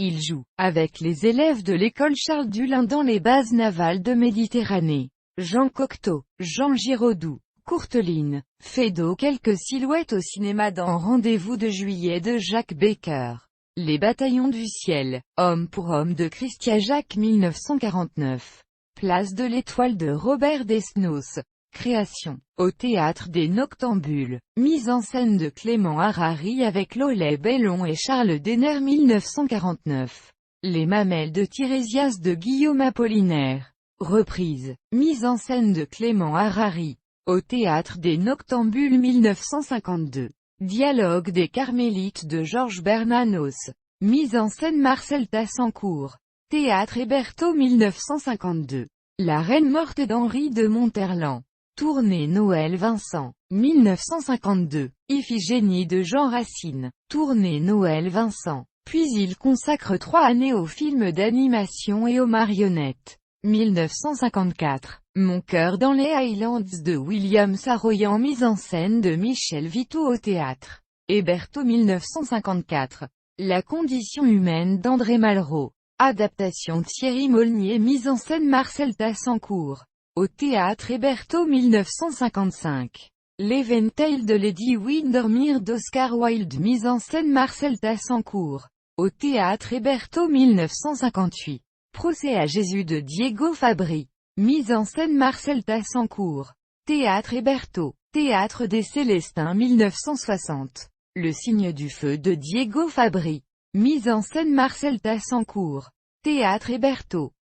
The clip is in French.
Il joue, avec les élèves de l'école Charles Dulin dans les bases navales de Méditerranée. Jean Cocteau, Jean Giraudoux, Courteline, Feydeau. Quelques silhouettes au cinéma dans Rendez-vous de juillet de Jacques Becker. Les bataillons du ciel, Homme pour homme de Christian Jacques 1949. Place de l'Étoile de Robert Desnos. Création, au Théâtre des Noctambules. Mise en scène de Clément Harary avec Lollet Bellon et Charles Denner 1949. Les mamelles de Tirésias de Guillaume Apollinaire. Reprise. Mise en scène de Clément Harary. Au Théâtre des Noctambules 1952. Dialogue des Carmélites de Georges Bernanos. Mise en scène Marcel Tassancourt. Théâtre Hébertot 1952. La Reine morte d'Henri de Monterland. Tournée Noël Vincent. 1952. Iphigénie de Jean Racine. Tournée Noël Vincent. Puis il consacre 3 années aux films d'animation et aux marionnettes. 1954. Mon cœur dans les Highlands de William Saroyan. Mise en scène de Michel Vitou au Théâtre Hébertot 1954. La condition humaine d'André Malraux. Adaptation Thierry Molnier. Mise en scène Marcel Tassancourt. Au Théâtre Hébertot 1955. L'Eventail de Lady Windermere d'Oscar Wilde. Mise en scène Marcel Tassancourt. Au Théâtre Hébertot 1958. Procès à Jésus de Diego Fabri. Mise en scène Marcel Tassancourt. Théâtre Hébertot. Théâtre des Célestins 1960. Le signe du feu de Diego Fabri. Mise en scène Marcel Tassancourt. Théâtre Hébertot.